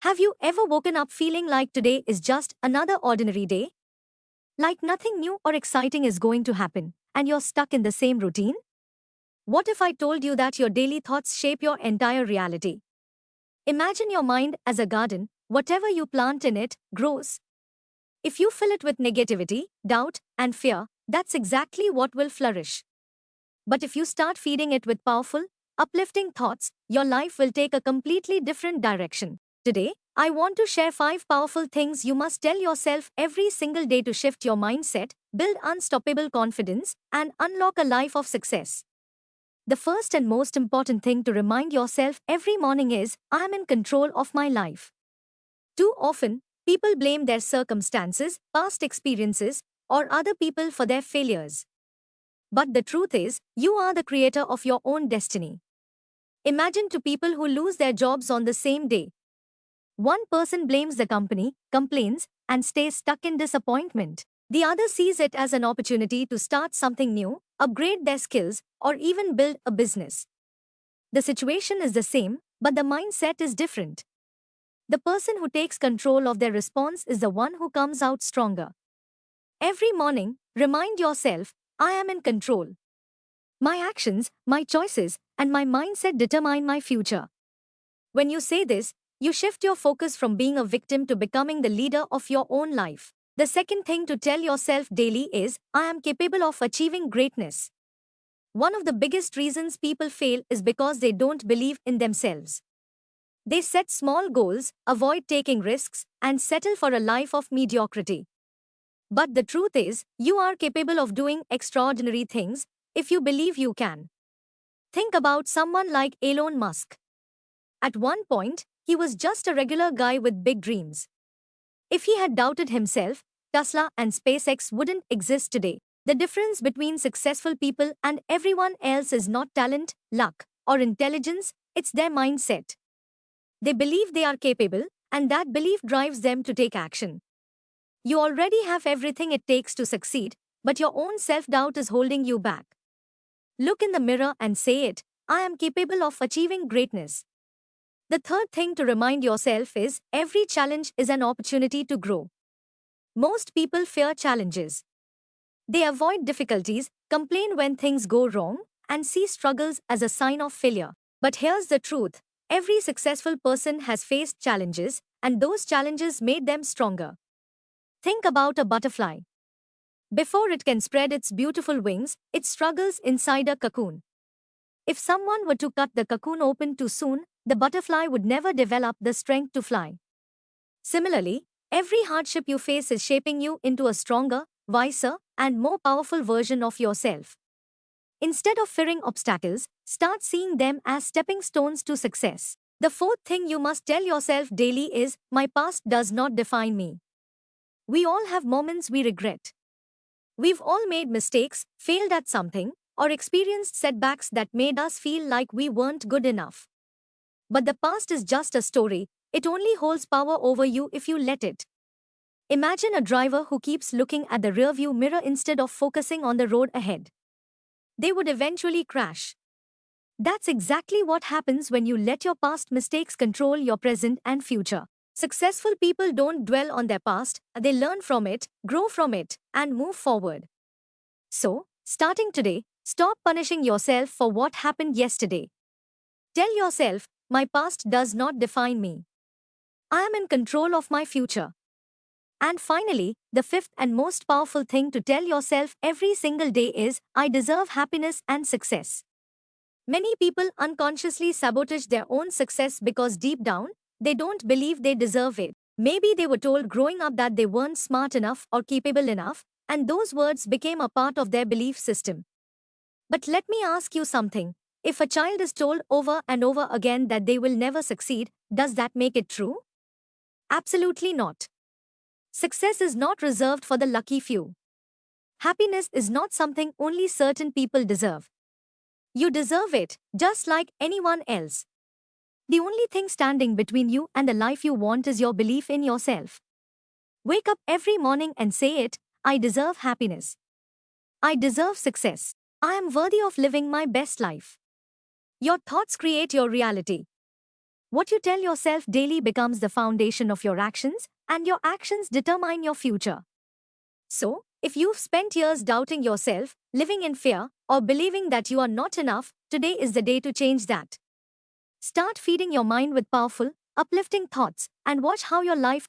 Have you ever woken up feeling like today is just another ordinary day? Like nothing new or exciting is going to happen, and you're stuck in the same routine? What if I told you that your daily thoughts shape your entire reality? Imagine your mind as a garden, whatever you plant in it grows. If you fill it with negativity, doubt, and fear, that's exactly what will flourish. But if you start feeding it with powerful, uplifting thoughts, your life will take a completely different direction. Today, I want to share 5 powerful things you must tell yourself every single day to shift your mindset, build unstoppable confidence, and unlock a life of success. The first and most important thing to remind yourself every morning is, I am in control of my life. Too often, people blame their circumstances, past experiences, or other people for their failures. But the truth is, you are the creator of your own destiny. Imagine two people who lose their jobs on the same day. One person blames the company, complains, and stays stuck in disappointment. The other sees it as an opportunity to start something new, upgrade their skills, or even build a business. The situation is the same, but the mindset is different. The person who takes control of their response is the one who comes out stronger. Every morning, remind yourself, I am in control. My actions, my choices, and my mindset determine my future. When you say this, you shift your focus from being a victim to becoming the leader of your own life. The second thing to tell yourself daily is, I am capable of achieving greatness. One of the biggest reasons people fail is because they don't believe in themselves. They set small goals, avoid taking risks, and settle for a life of mediocrity. But the truth is, you are capable of doing extraordinary things if you believe you can. Think about someone like Elon Musk. At one point, he was just a regular guy with big dreams. If he had doubted himself, Tesla and SpaceX wouldn't exist today. The difference between successful people and everyone else is not talent, luck, or intelligence, it's their mindset. They believe they are capable, and that belief drives them to take action. You already have everything it takes to succeed, but your own self-doubt is holding you back. Look in the mirror and say it, I am capable of achieving greatness. The third thing to remind yourself is, every challenge is an opportunity to grow. Most people fear challenges. They avoid difficulties, complain when things go wrong, and see struggles as a sign of failure. But here's the truth, every successful person has faced challenges, and those challenges made them stronger. Think about a butterfly. Before it can spread its beautiful wings, it struggles inside a cocoon. If someone were to cut the cocoon open too soon, the butterfly would never develop the strength to fly. Similarly, every hardship you face is shaping you into a stronger, wiser, and more powerful version of yourself. Instead of fearing obstacles, start seeing them as stepping stones to success. The fourth thing you must tell yourself daily is, my past does not define me. We all have moments we regret. We've all made mistakes, failed at something, or experienced setbacks that made us feel like we weren't good enough. But the past is just a story, it only holds power over you if you let it. Imagine a driver who keeps looking at the rearview mirror instead of focusing on the road ahead. They would eventually crash. That's exactly what happens when you let your past mistakes control your present and future. Successful people don't dwell on their past, they learn from it, grow from it, and move forward. So, starting today, stop punishing yourself for what happened yesterday. Tell yourself, my past does not define me. I am in control of my future. And finally, the fifth and most powerful thing to tell yourself every single day is, I deserve happiness and success. Many people unconsciously sabotage their own success because deep down, they don't believe they deserve it. Maybe they were told growing up that they weren't smart enough or capable enough, and those words became a part of their belief system. But let me ask you something. If a child is told over and over again that they will never succeed, does that make it true? Absolutely not. Success is not reserved for the lucky few. Happiness is not something only certain people deserve. You deserve it, just like anyone else. The only thing standing between you and the life you want is your belief in yourself. Wake up every morning and say it, I deserve happiness. I deserve success. I am worthy of living my best life. Your thoughts create your reality. What you tell yourself daily becomes the foundation of your actions, and your actions determine your future. So, if you've spent years doubting yourself, living in fear, or believing that you are not enough, today is the day to change that. Start feeding your mind with powerful, uplifting thoughts, and watch how your life